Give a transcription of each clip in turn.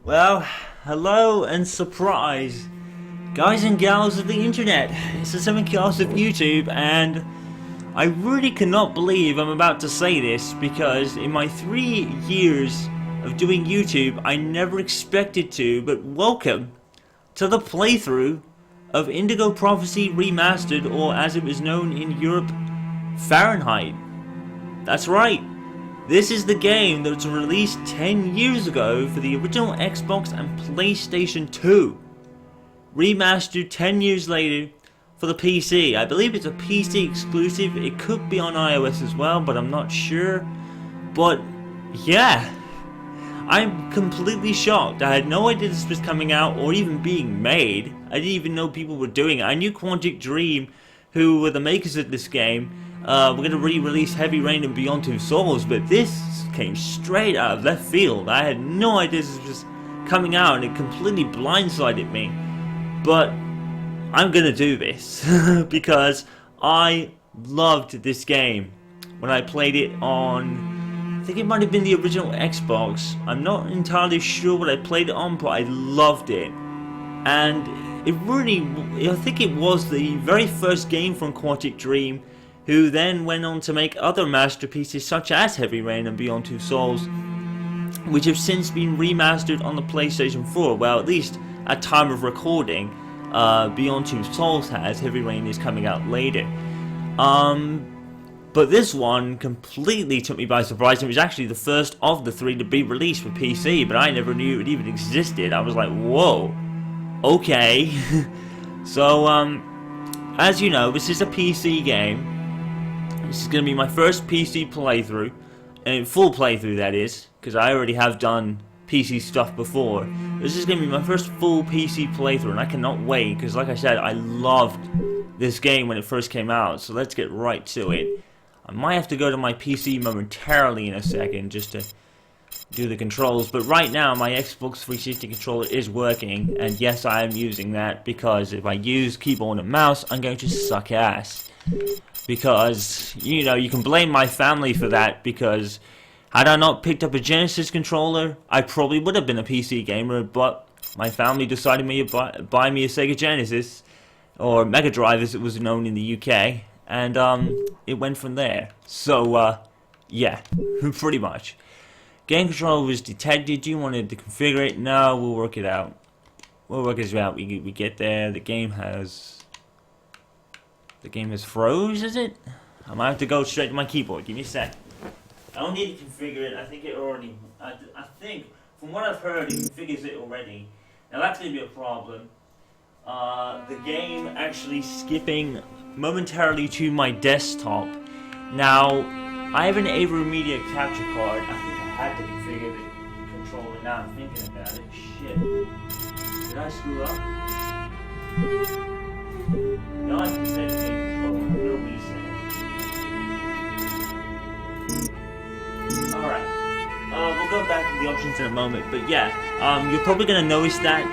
Well, hello and surprise, guys and gals of the internet. It's the 7 Chaos of YouTube, and I really cannot believe I'm about to say this because in my 3 years of doing YouTube, I never expected to, but welcome to the playthrough of Indigo Prophecy Remastered, or as it was known in Europe, Fahrenheit. That's right. This is the game that was released 10 years ago for the original Xbox and PlayStation 2. Remastered 10 years later for the PC. I believe it's a PC exclusive. It could be on iOS as well, but I'm not sure. But yeah, I'm completely shocked. I had no idea this was coming out or even being made. I didn't even know people were doing it. I knew Quantic Dream, who were the makers of this game, we're going to re-release Heavy Rain and Beyond Two Souls, but this came straight out of left field. I had no idea this was coming out, and it completely blindsided me. But I'm going to do this because I loved this game when I played it on, I think it might have been the original Xbox. I'm not entirely sure what I played it on, but I loved it. And it really, I think it was the very first game from Quantic Dream, who then went on to make other masterpieces such as Heavy Rain and Beyond Two Souls, which have since been remastered on the PlayStation 4. Well, at least at time of recording, Beyond Two Souls has. Heavy Rain is coming out later. But this one completely took me by surprise. It was actually the first of the 3 to be released for PC, but I never knew it even existed. I was like, whoa, okay. So, as you know, this is a PC game. This is going to be my first PC playthrough, and full playthrough that is, because I already have done PC stuff before. This is going to be my first full PC playthrough, and I cannot wait, because like I said, I loved this game when it first came out, so let's get right to it. I might have to go to my PC momentarily in a second, just to do the controls, but right now my Xbox 360 controller is working, and yes, I am using that, because if I use keyboard and mouse, I'm going to suck ass. Because, you know, you can blame my family for that, because had I not picked up a Genesis controller, I probably would have been a PC gamer, but my family decided to buy me a Sega Genesis, or Mega Drive as it was known in the UK, and it went from there. So, yeah, pretty much. Game controller was detected. You wanted to configure it? No, we'll work it out. We'll work it out. We get there. The game has froze, is it? I might have to go straight to my keyboard. Give me a sec. I don't need to configure it. I think it already. I think, from what I've heard, it configures it already. Now that's going to be a problem. The game actually skipping momentarily to my desktop. Now, I have an Avery Media capture card. I think I had to configure the controller. Now I'm thinking about it. Shit. Did I screw up? No, I can set the game controller. I'm gonna reset. Alright. We'll go back to the options in a moment, but yeah, you're probably gonna notice that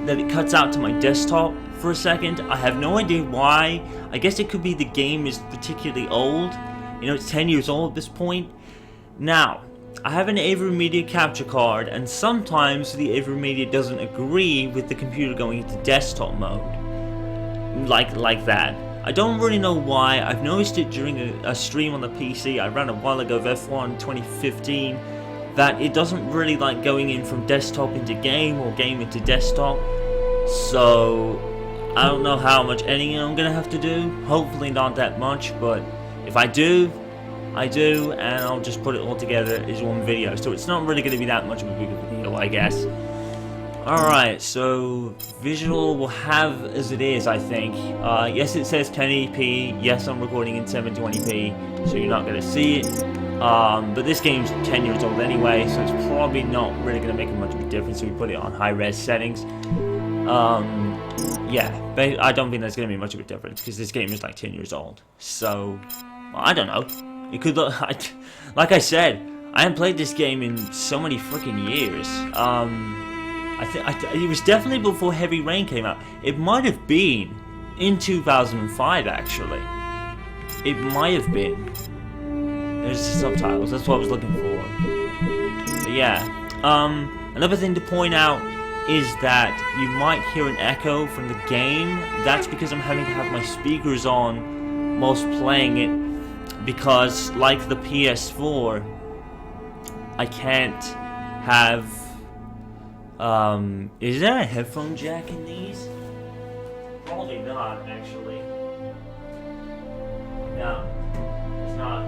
it cuts out to my desktop for a second. I have no idea why. I guess it could be the game is particularly old. You know, it's 10 years old at this point. Now, I have an Avery Media capture card, and sometimes the Avery Media doesn't agree with the computer going into desktop mode. Like that. I don't really know why. I've noticed it during a stream on the PC I ran a while ago of F1 2015, that it doesn't really like going in from desktop into game or game into desktop. So I don't know how much editing I'm gonna have to do. Hopefully not that much, but if I do, I do, and I'll just put it all together as one video. So it's not really gonna be that much of a big deal, I guess. Alright, so visual will have as it is, I think. Yes, it says 1080p. Yes, I'm recording in 720p, so you're not going to see it. But this game's 10 years old anyway, so it's probably not really going to make much of a difference if we put it on high-res settings. Yeah, but I don't think there's going to be much of a difference, because this game is like 10 years old. So, well, I don't know. It could look... like I said, I haven't played this game in so many freaking years. It was definitely before Heavy Rain came out. It might have been in 2005, actually. It might have been. There's the subtitles. That's what I was looking for. But yeah. Another thing to point out is that you might hear an echo from the game. That's because I'm having to have my speakers on whilst playing it, because like the PS4, I can't have... is there a headphone jack in these? Probably not, actually. No, it's not.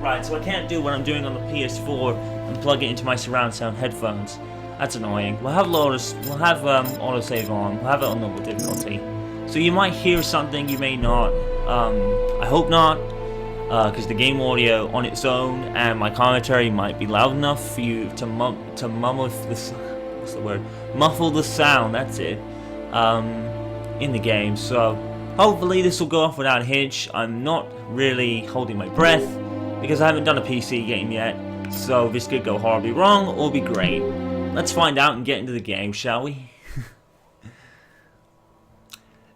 Right, so I can't do what I'm doing on the PS4 and plug it into my surround sound headphones. That's annoying. We'll have autosave on. We'll have it on normal difficulty. So you might hear something, you may not. I hope not, because the game audio on its own and my commentary might be loud enough for you to muffle the sound. That's it. In the game. So hopefully this will go off without a hitch. I'm not really holding my breath because I haven't done a PC game yet. So this could go horribly wrong or be great. Let's find out and get into the game, shall we?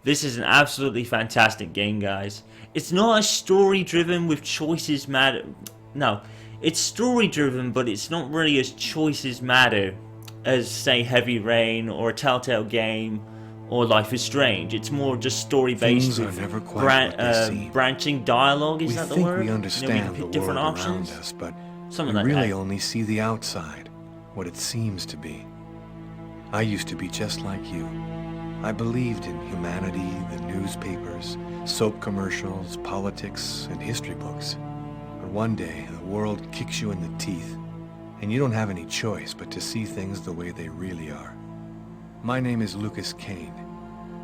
This is an absolutely fantastic game, guys. It's not a story-driven with choices matter. No, it's story-driven, but it's not really as choices matter as, say, Heavy Rain or a Telltale game or Life is Strange. It's more just story-based with branching dialogue. Is that the word? We understand the different world options. around us, but Something we like really that. only see the outside, what it seems to be. I used to be just like you. I believed in humanity, the newspapers, soap commercials, politics, and history books. But one day, the world kicks you in the teeth, and you don't have any choice but to see things the way they really are. My name is Lucas Kane.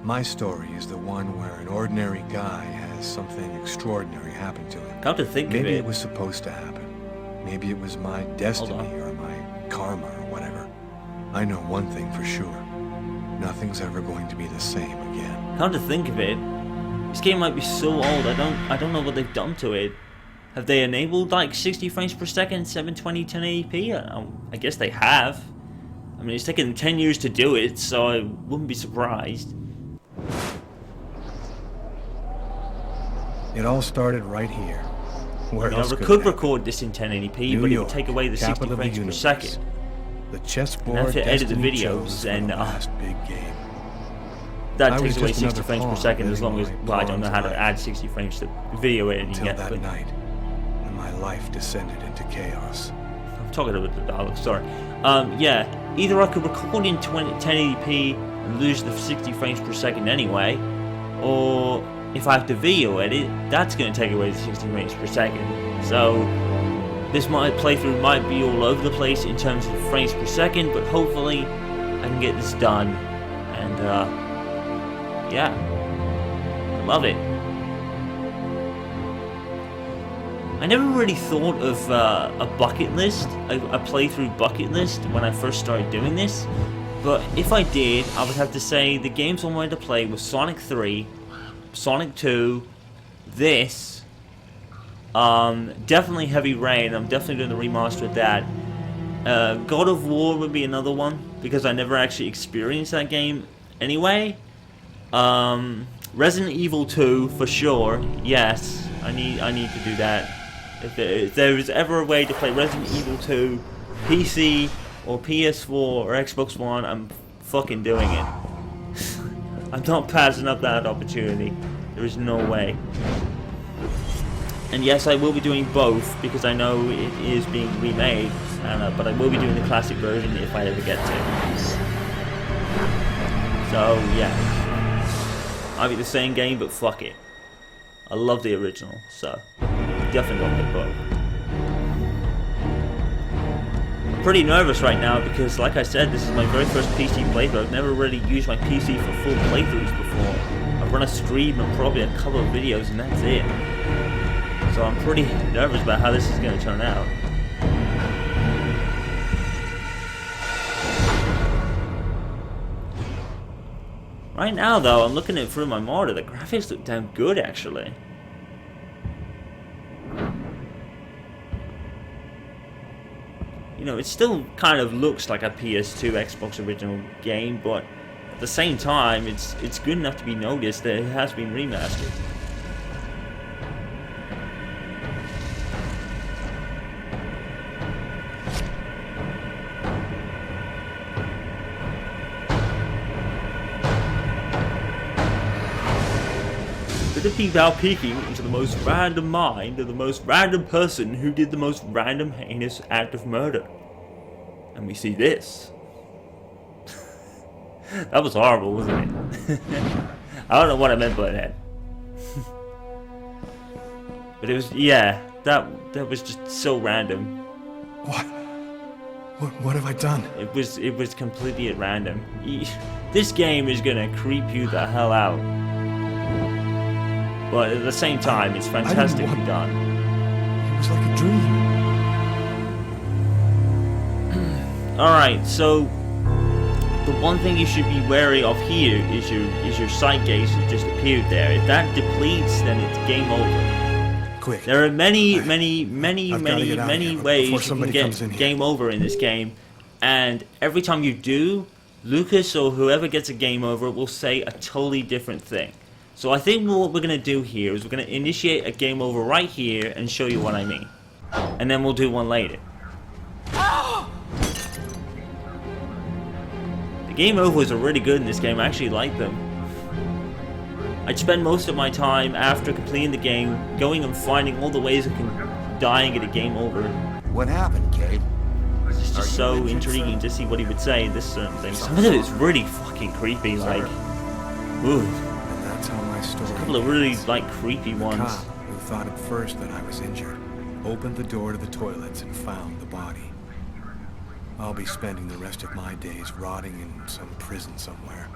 My story is the one where an ordinary guy has something extraordinary happen to him. Come to think of Maybe it, it was supposed to happen. Maybe it was my destiny or my karma or whatever. I know one thing for sure. Nothing's ever going to be the same again. come to think of it, this game might be so old. I don't know what they've done to it. Have they enabled like 60 frames per second, 720, 1080p? I guess they have. I mean, it's taken them 10 years to do it, so I wouldn't be surprised. It all started right here. Where else I could could it record this in 1080p, New but it York, would take away the 60 capital of the frames per universe. second. The chessboard And if it edited the destiny videos, chose then, for the last big game. That I takes was away just 60 another frames per pawn second, as long as, living well, I don't know how pawn's to life. add 60 frames to video editing Until yet, that but night, when my life descended into chaos. I'm talking about the dialogue, sorry. Yeah, either I could record in 1080p and lose the 60 frames per second anyway, or if I have to video edit, that's going to take away the 60 frames per second. So this playthrough might be all over the place in terms of frames per second, but hopefully I can get this done. And yeah, I love it. I never really thought of a bucket list, a playthrough bucket list when I first started doing this. But if I did, I would have to say the games I wanted to play was Sonic 3, Sonic 2, this, definitely Heavy Rain. I'm definitely doing the remaster of that. God of War would be another one because I never actually experienced that game anyway. Resident Evil 2 for sure. Yes, I need to do that. If there is ever a way to play Resident Evil 2 PC or PS4 or Xbox One, I'm fucking doing it. I'm not passing up that opportunity. There is no way. And yes, I will be doing both because I know it is being remade, but I will be doing the classic version if I ever get to. So yeah, might be the same game, but fuck it. I love the original, so definitely gonna play both. I'm pretty nervous right now because, like I said, this is my very first PC playthrough. I've never really used my PC for full playthroughs before. I've run a stream and probably a couple of videos, and that's it. So I'm pretty nervous about how this is going to turn out. Right now, though, I'm looking at it through my monitor. The graphics look damn good, actually. You know, it still kind of looks like a PS2 Xbox original game, but at the same time, it's good enough to be noticed that it has been remastered. We're gonna peep out peeking into the most random mind of the most random person who did the most random heinous act of murder. And we see this. That was horrible, wasn't it? I don't know what I meant by that. But it was, yeah, that was just so random. What have I done? It was completely at random. This game is gonna creep you the hell out. But at the same time, it's fantastically done. It was like a dream. Alright, so the one thing you should be wary of here is your sight gauge that just appeared there. If that depletes, then it's game over. Quick. There are many ways you can get game over in this game, and every time you do, Lucas or whoever gets a game over will say a totally different thing. So I think what we're going to do here is we're going to initiate a game over right here and show you what I mean. And then we'll do one later. The game overs are really good in this game. I actually like them. I'd spend most of my time after completing the game going and finding all the ways I can die and get a game over. What happened, Gabe? It's just so intriguing to see what he would say in this certain thing. Some of it is really fucking creepy, like... Ooh. And that's how my story... A couple of really, like, creepy The ones. cop, who thought at first that I was injured, opened the door to the toilets and found the body. I'll be spending the rest of my days rotting in some prison somewhere.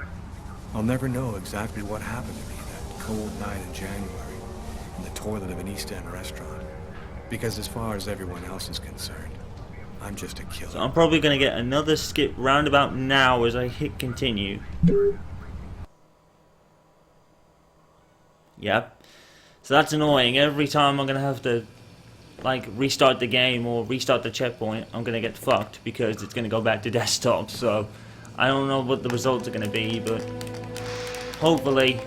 I'll never know exactly what happened to me that cold night in January in the toilet of an East End restaurant. Because as far as everyone else is concerned, I'm just a killer. So I'm probably going to get another skip roundabout now as I hit continue. Yep. So that's annoying. Every time I'm going to have to like restart the game or restart the checkpoint, I'm going to get fucked because it's going to go back to desktop. So I don't know what the results are going to be, but hopefully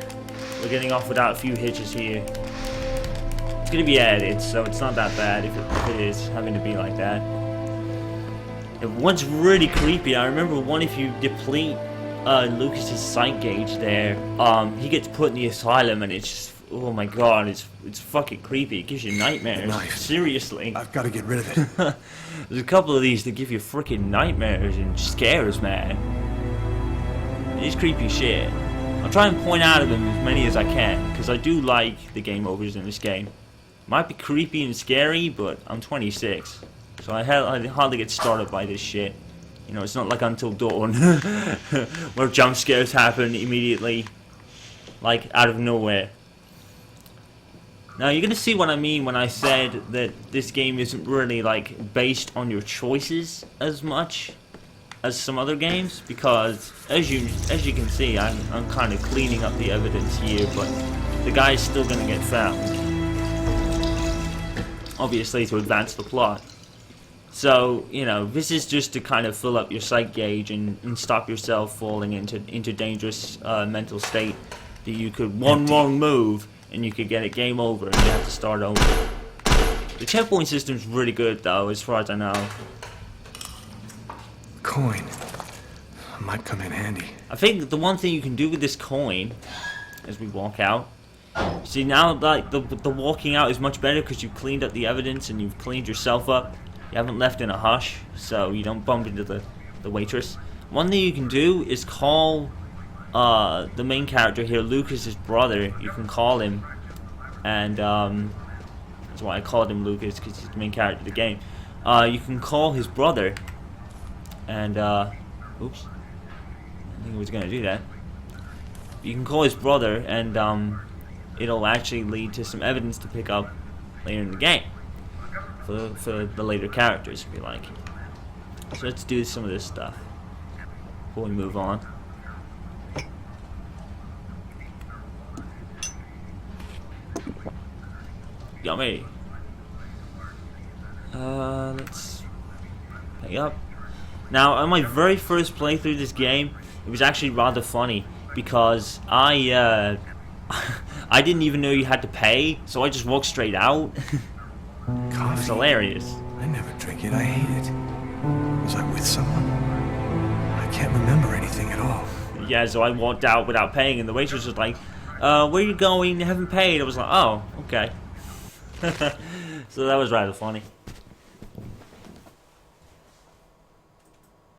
we're getting off without a few hitches here. It's going to be edited, so it's not that bad if it is having to be like that. And one's really creepy. I remember one, if you deplete Lucas's sight gauge there, he gets put in the asylum, and it's just, oh my god, it's fucking creepy. It gives you nightmares. Seriously. I've got to get rid of it. There's a couple of these that give you freaking nightmares and scares, man. It's creepy shit. I'll try and point out of them as many as I can, because I do like the game overs in this game. Might be creepy and scary, but I'm 26. So I hardly get started by this shit. You know, it's not like Until Dawn, where jump scares happen immediately, like out of nowhere. Now you're gonna see what I mean when I said that this game isn't really like based on your choices as much as some other games, because as you can see, I'm kind of cleaning up the evidence here, but the guy's still gonna get found. Obviously, to advance the plot. So, you know, this is just to kind of fill up your sight gauge and stop yourself falling into dangerous mental state that you could one wrong move and you could get a game over and you have to start over. The checkpoint system's really good though, as far as I know. Coin. Might come in handy. I think the one thing you can do with this coin, as we walk out, see now like the walking out is much better because you've cleaned up the evidence and you've cleaned yourself up. You haven't left in a hush, so you don't bump into the waitress. One thing you can do is call the main character here, Lucas's brother. You can call him, and that's why I called him Lucas, because he's the main character of the game. You can call his brother, and oops, I think I was gonna do that. You can call his brother, and it'll actually lead to some evidence to pick up later in the game. For the later characters, if you like. So let's do some of this stuff before we move on. Yummy. Let's pay up. Now, on my very first playthrough of this game, it was actually rather funny because I didn't even know you had to pay, so I just walked straight out. Coffee. It's hilarious. I never drink it. I hate it. Was I with someone? I can't remember anything at all. Yeah, so I walked out without paying, and the waitress was like, where are you going? You haven't paid. I was like, oh, okay. So that was rather funny.